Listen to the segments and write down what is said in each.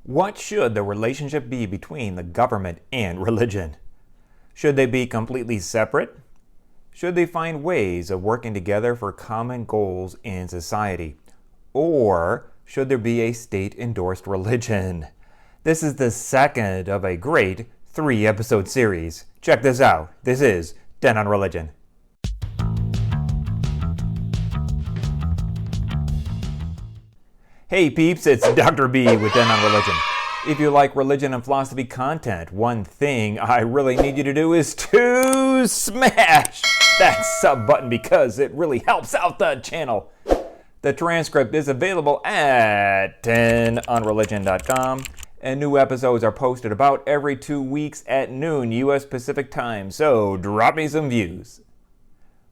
What should the relationship be between the government and religion? Should they be completely separate? Should they find ways of working together for common goals in society? Or should there be a state-endorsed religion? This is the second of a great 3-episode series. Check this out. This is Den on Religion. Hey peeps, it's Dr. B with Den on Religion. If you like religion and philosophy content, one thing I really need you to do is to smash that sub button because it really helps out the channel. The transcript is available at denonreligion.com, and new episodes are posted about every 2 weeks at noon U.S. Pacific Time, so drop me some views.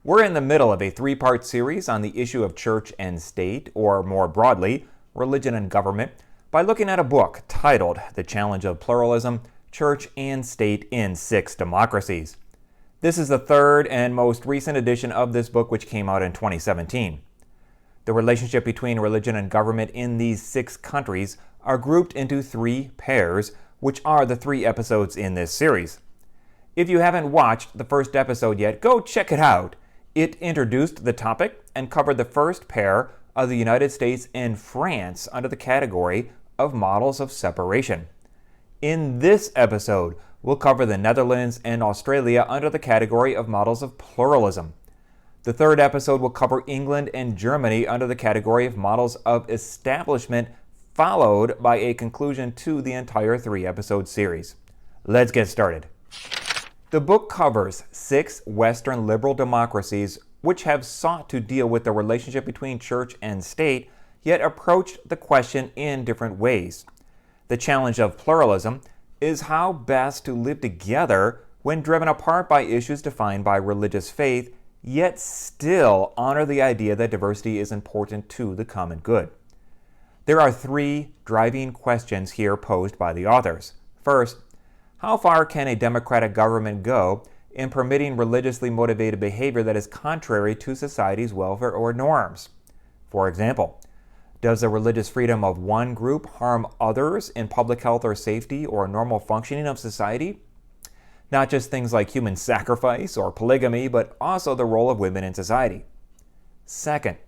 We're in the middle of a 3-part series on the issue of church and state, or more broadly, religion and government, by looking at a book titled The Challenge of Pluralism, Church and State in 6 Democracies. This is the third and most recent edition of this book, which came out in 2017. The relationship between religion and government in these 6 countries are grouped into 3 pairs, which are the 3 episodes in this series. If you haven't watched the first episode yet, go check it out. It introduced the topic and covered the first pair of the United States and France under the category of models of separation. In this episode, we'll cover the Netherlands and Australia under the category of models of pluralism. The third episode will cover England and Germany under the category of models of establishment, followed by a conclusion to the entire 3-episode series. Let's get started. The book covers 6 Western liberal democracies which have sought to deal with the relationship between church and state, yet approached the question in different ways. The challenge of pluralism is how best to live together when driven apart by issues defined by religious faith, yet still honor the idea that diversity is important to the common good. There are 3 driving questions here posed by the authors. First, how far can a democratic government go in permitting religiously motivated behavior that is contrary to society's welfare or norms? For example, does the religious freedom of one group harm others in public health or safety or normal functioning of society? Not just things like human sacrifice or polygamy, but also the role of women in society. Second,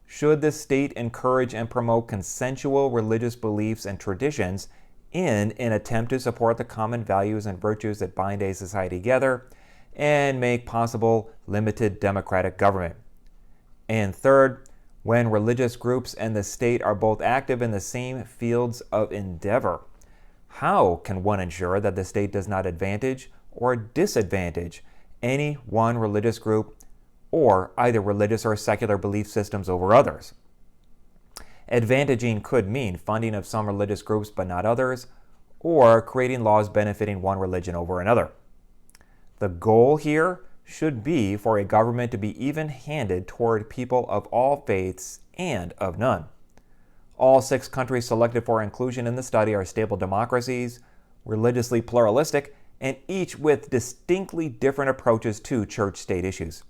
should the state encourage and promote consensual religious beliefs and traditions in an attempt to support the common values and virtues that bind a society together and make possible limited democratic government? And third, when religious groups and the state are both active in the same fields of endeavor, how can one ensure that the state does not advantage or disadvantage any one religious group or either religious or secular belief systems over others? Advantaging could mean funding of some religious groups but not others, or creating laws benefiting one religion over another. The goal here should be for a government to be even-handed toward people of all faiths and of none. All 6 countries selected for inclusion in the study are stable democracies, religiously pluralistic, and each with distinctly different approaches to church-state issues.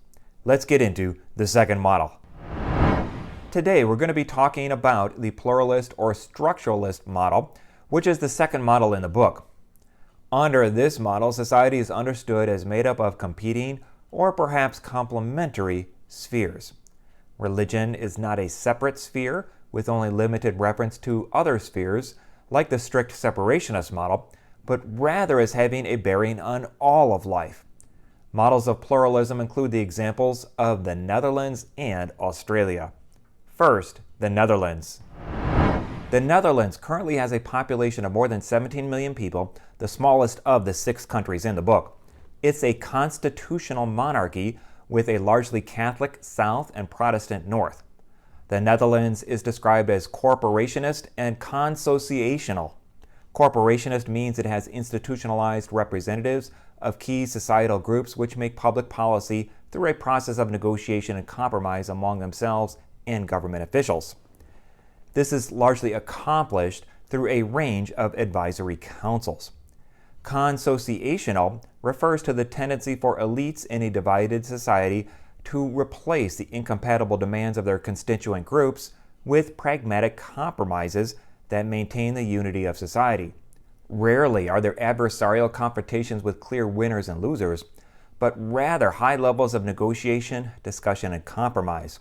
Let's get into the second model. Today, we're going to be talking about the pluralist or structuralist model, which is the second model in the book. Under this model, society is understood as made up of competing or perhaps complementary spheres. Religion is not a separate sphere with only limited reference to other spheres, like the strict separationist model, but rather as having a bearing on all of life. Models of pluralism include the examples of the Netherlands and Australia. First, the Netherlands. The Netherlands currently has a population of more than 17 million people, the smallest of the 6 countries in the book. It's a constitutional monarchy with a largely Catholic South and Protestant North. The Netherlands is described as corporationist and consociational. Corporationist means it has institutionalized representatives of key societal groups which make public policy through a process of negotiation and compromise among themselves and government officials. This is largely accomplished through a range of advisory councils. Consociational refers to the tendency for elites in a divided society to replace the incompatible demands of their constituent groups with pragmatic compromises that maintain the unity of society. Rarely are there adversarial confrontations with clear winners and losers, but rather high levels of negotiation, discussion, and compromise.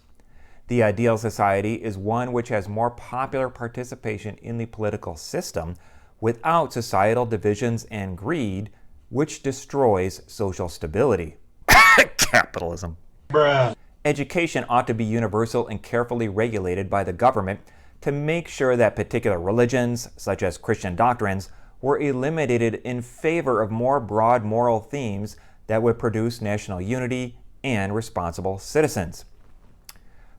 The ideal society is one which has more popular participation in the political system without societal divisions and greed, which destroys social stability. Capitalism. Bruh. Education ought to be universal and carefully regulated by the government to make sure that particular religions, such as Christian doctrines, were eliminated in favor of more broad moral themes that would produce national unity and responsible citizens.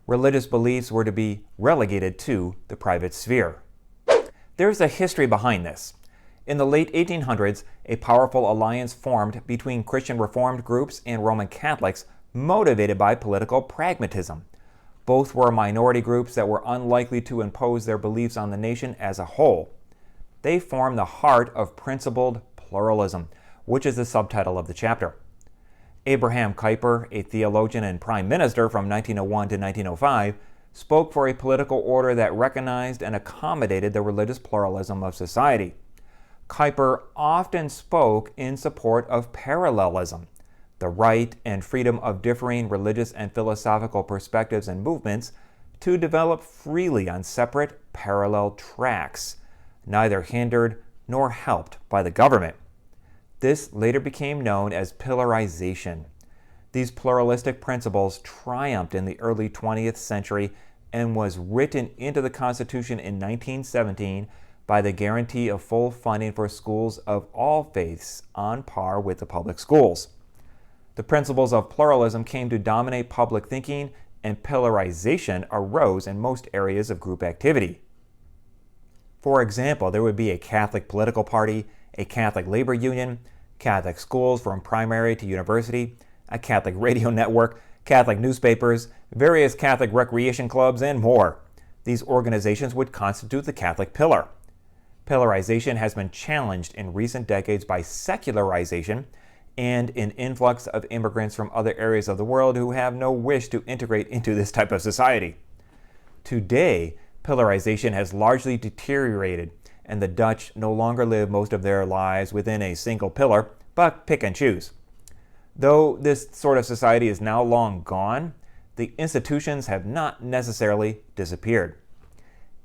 Religious beliefs were to be relegated to the private sphere. There's a history behind this. In the late 1800s, a powerful alliance formed between Christian Reformed groups and Roman Catholics motivated by political pragmatism. Both were minority groups that were unlikely to impose their beliefs on the nation as a whole. They form the heart of principled pluralism, which is the subtitle of the chapter. Abraham Kuyper, a theologian and prime minister from 1901 to 1905, spoke for a political order that recognized and accommodated the religious pluralism of society. Kuyper often spoke in support of parallelism, the right and freedom of differing religious and philosophical perspectives and movements to develop freely on separate parallel tracks, neither hindered nor helped by the government. This later became known as pillarization. These pluralistic principles triumphed in the early 20th century and was written into the Constitution in 1917 by the guarantee of full funding for schools of all faiths on par with the public schools. The principles of pluralism came to dominate public thinking, and pillarization arose in most areas of group activity. For example, there would be a Catholic political party, a Catholic labor union, Catholic schools from primary to university, a Catholic radio network, Catholic newspapers, various Catholic recreation clubs, and more. These organizations would constitute the Catholic pillar. Pillarization has been challenged in recent decades by secularization and an influx of immigrants from other areas of the world who have no wish to integrate into this type of society. Today, pillarization has largely deteriorated, and the Dutch no longer live most of their lives within a single pillar, but pick and choose. Though this sort of society is now long gone, the institutions have not necessarily disappeared.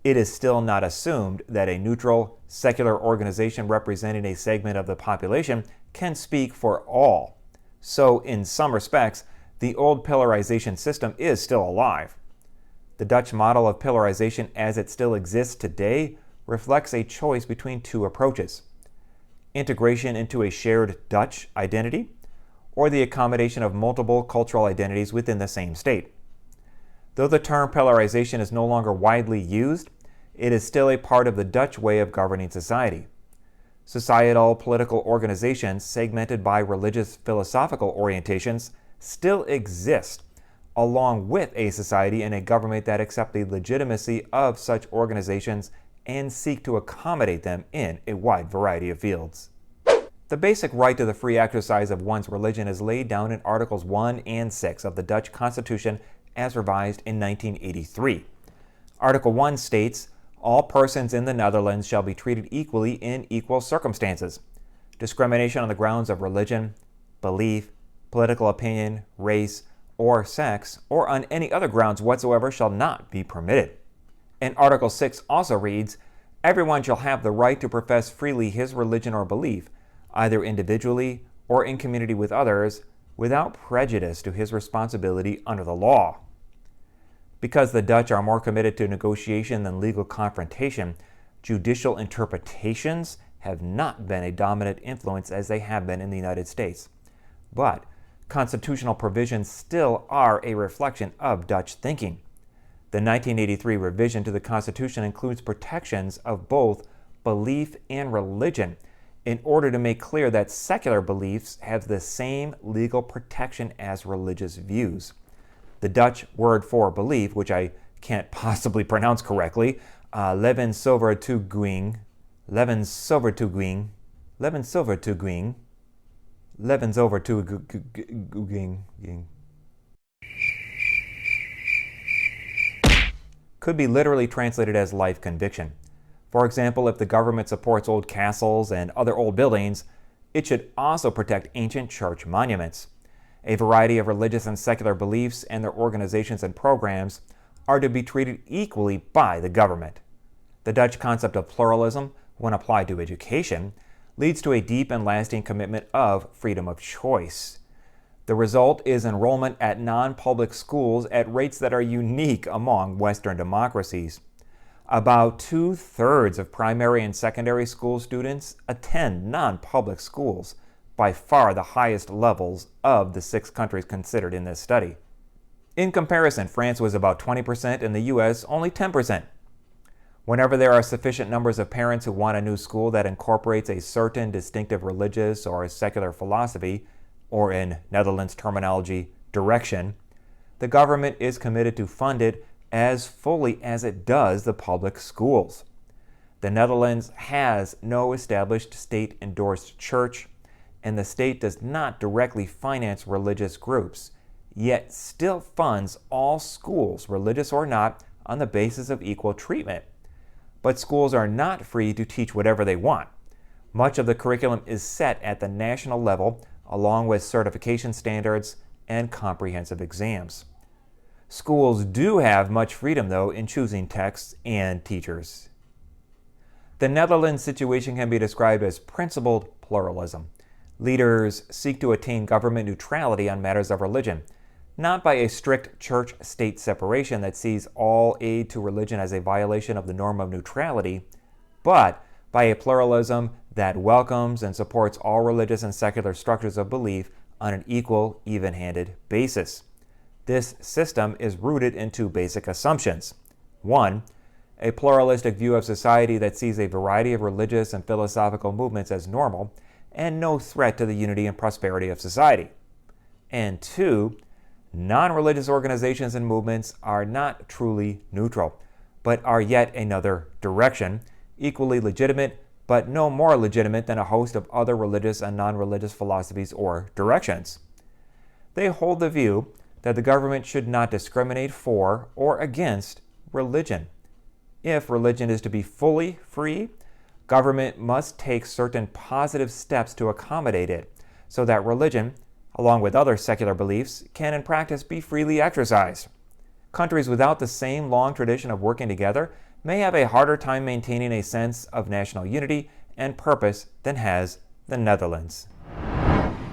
It is still not assumed that a neutral, secular organization representing a segment of the population can speak for all. So, in some respects, the old pillarization system is still alive. The Dutch model of pillarization as it still exists today reflects a choice between two approaches: integration into a shared Dutch identity, or the accommodation of multiple cultural identities within the same state. Though the term pillarization is no longer widely used, it is still a part of the Dutch way of governing society. Societal political organizations segmented by religious philosophical orientations still exist, along with a society and a government that accept the legitimacy of such organizations and seek to accommodate them in a wide variety of fields. The basic right to the free exercise of one's religion is laid down in Articles 1 and 6 of the Dutch Constitution as revised in 1983. Article 1 states, "All persons in the Netherlands shall be treated equally in equal circumstances. Discrimination on the grounds of religion, belief, political opinion, race, or sex, or on any other grounds whatsoever shall not be permitted." And Article 6 also reads, "Everyone shall have the right to profess freely his religion or belief, either individually or in community with others, without prejudice to his responsibility under the law." Because the Dutch are more committed to negotiation than legal confrontation, judicial interpretations have not been a dominant influence as they have been in the United States. But constitutional provisions still are a reflection of Dutch thinking. The 1983 revision to the Constitution includes protections of both belief and religion in order to make clear that secular beliefs have the same legal protection as religious views. The Dutch word for belief, which I can't possibly pronounce correctly, levensovertuiging, could be literally translated as life conviction. For example, if the government supports old castles and other old buildings, it should also protect ancient church monuments. A variety of religious and secular beliefs and their organizations and programs are to be treated equally by the government. The Dutch concept of pluralism, when applied to education, leads to a deep and lasting commitment of freedom of choice. The result is enrollment at non-public schools at rates that are unique among Western democracies. About 2/3 of primary and secondary school students attend non-public schools, by far the highest levels of the 6 countries considered in this study. In comparison, France was about 20% and the US only 10%. Whenever there are sufficient numbers of parents who want a new school that incorporates a certain distinctive religious or secular philosophy, or in Netherlands terminology, direction, the government is committed to fund it as fully as it does the public schools. The Netherlands has no established state-endorsed church, and the state does not directly finance religious groups, yet still funds all schools, religious or not, on the basis of equal treatment. But schools are not free to teach whatever they want. Much of the curriculum is set at the national level, along with certification standards and comprehensive exams. Schools do have much freedom, though, in choosing texts and teachers. The Netherlands situation can be described as principled pluralism. Leaders seek to attain government neutrality on matters of religion, not by a strict church-state separation that sees all aid to religion as a violation of the norm of neutrality, but by a pluralism that welcomes and supports all religious and secular structures of belief on an equal, even-handed basis. This system is rooted in 2 basic assumptions. 1, a pluralistic view of society that sees a variety of religious and philosophical movements as normal and no threat to the unity and prosperity of society. And 2, non-religious organizations and movements are not truly neutral, but are yet another direction, equally legitimate, but no more legitimate than a host of other religious and non-religious philosophies or directions. They hold the view that the government should not discriminate for or against religion. If religion is to be fully free, government must take certain positive steps to accommodate it, so that religion, along with other secular beliefs, can in practice be freely exercised. Countries without the same long tradition of working together may have a harder time maintaining a sense of national unity and purpose than has the Netherlands.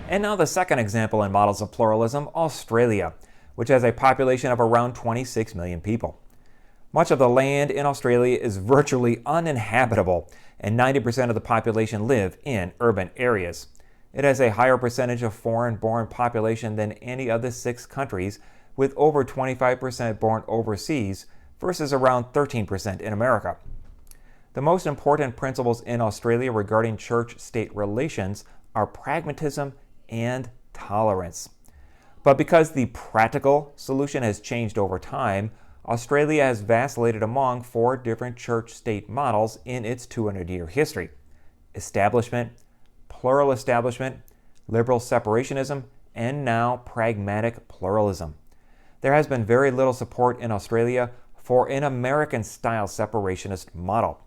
And now the second example in models of pluralism, Australia, which has a population of around 26 million people. Much of the land in Australia is virtually uninhabitable, and 90% of the population live in urban areas. It has a higher percentage of foreign-born population than any of the 6 countries, with over 25% born overseas versus around 13% in America. The most important principles in Australia regarding church-state relations are pragmatism and tolerance. But because the practical solution has changed over time, Australia has vacillated among 4 different church-state models in its 200-year history: establishment, plural establishment, liberal separationism, and now pragmatic pluralism. There has been very little support in Australia for an American-style separationist model.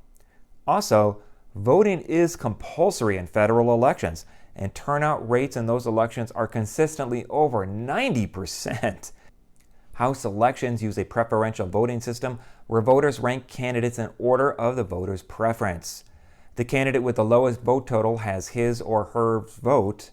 Also, voting is compulsory in federal elections, and turnout rates in those elections are consistently over 90%. House elections use a preferential voting system where voters rank candidates in order of the voter's preference. The candidate with the lowest vote total has his or her vote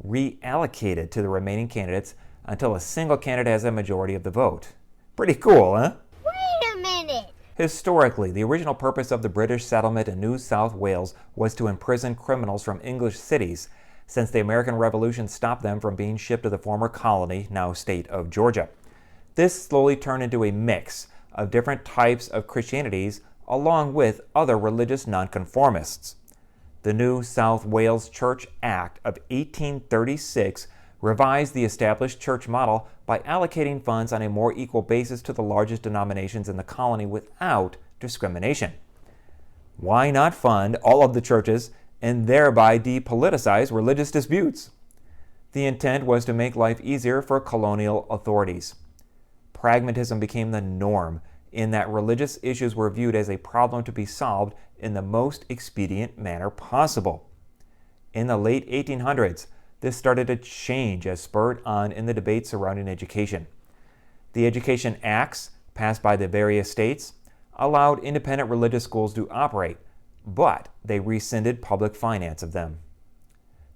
reallocated to the remaining candidates until a single candidate has a majority of the vote. Pretty cool, huh? Wait a minute! Historically, the original purpose of the British settlement in New South Wales was to imprison criminals from English cities, since the American Revolution stopped them from being shipped to the former colony, now state of Georgia. This slowly turned into a mix of different types of Christianities along with other religious nonconformists. The New South Wales Church Act of 1836 revised the established church model by allocating funds on a more equal basis to the largest denominations in the colony without discrimination. Why not fund all of the churches and thereby depoliticize religious disputes? The intent was to make life easier for colonial authorities. Pragmatism became the norm, in that religious issues were viewed as a problem to be solved in the most expedient manner possible. In the late 1800s, this started to change as spurred on in the debate surrounding education. The Education Acts, passed by the various states, allowed independent religious schools to operate, but they rescinded public finance of them.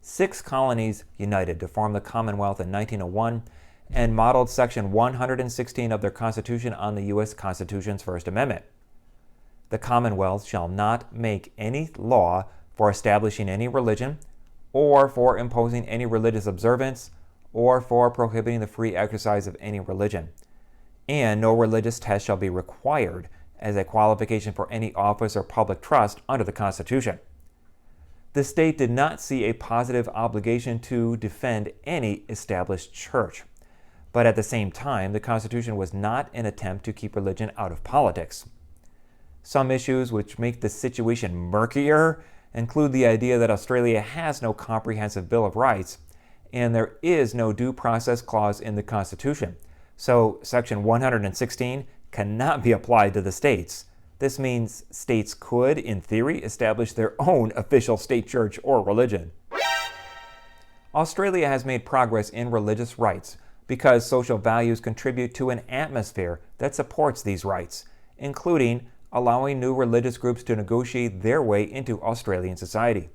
6 colonies united to form the Commonwealth in 1901 and modeled Section 116 of their Constitution on the U.S. Constitution's First Amendment. The Commonwealth shall not make any law for establishing any religion, or for imposing any religious observance, or for prohibiting the free exercise of any religion. And no religious test shall be required as a qualification for any office or public trust under the Constitution. The state did not see a positive obligation to defend any established church. But at the same time, the Constitution was not an attempt to keep religion out of politics. Some issues which make the situation murkier include the idea that Australia has no comprehensive Bill of Rights, and there is no due process clause in the Constitution. So Section 116 cannot be applied to the states. This means states could, in theory, establish their own official state church or religion. Australia has made progress in religious rights because social values contribute to an atmosphere that supports these rights, including allowing new religious groups to negotiate their way into Australian society.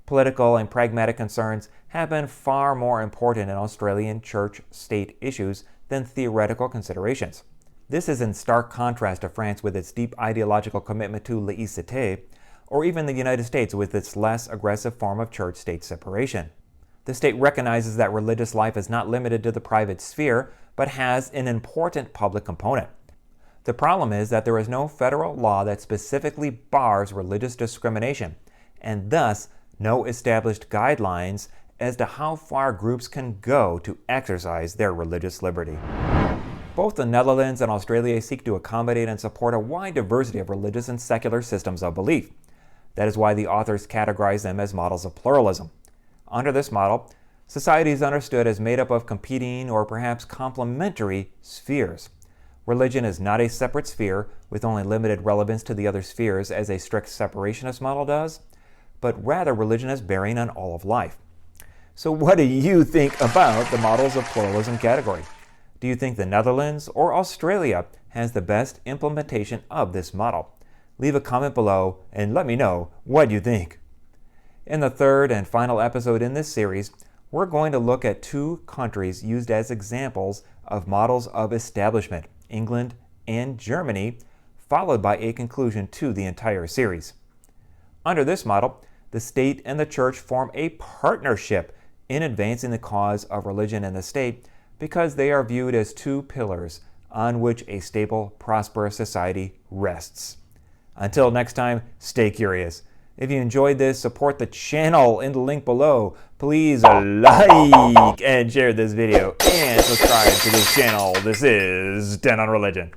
Political and pragmatic concerns have been far more important in Australian church-state issues than theoretical considerations. This is in stark contrast to France with its deep ideological commitment to laïcité, or even the United States with its less aggressive form of church-state separation. The state recognizes that religious life is not limited to the private sphere, but has an important public component. The problem is that there is no federal law that specifically bars religious discrimination, and thus no established guidelines as to how far groups can go to exercise their religious liberty. Both the Netherlands and Australia seek to accommodate and support a wide diversity of religious and secular systems of belief. That is why the authors categorize them as models of pluralism. Under this model, society is understood as made up of competing or perhaps complementary spheres. Religion is not a separate sphere with only limited relevance to the other spheres as a strict separationist model does, but rather religion has bearing on all of life. So what do you think about the models of pluralism category? Do you think the Netherlands or Australia has the best implementation of this model? Leave a comment below and let me know what you think. In the third and final episode in this series, we're going to look at 2 countries used as examples of models of establishment, England and Germany, followed by a conclusion to the entire series. Under this model, the state and the church form a partnership in advancing the cause of religion and the state because they are viewed as 2 pillars on which a stable, prosperous society rests. Until next time, stay curious. If you enjoyed this, support the channel in the link below. Please like and share this video and subscribe to this channel. This is Den on Religion.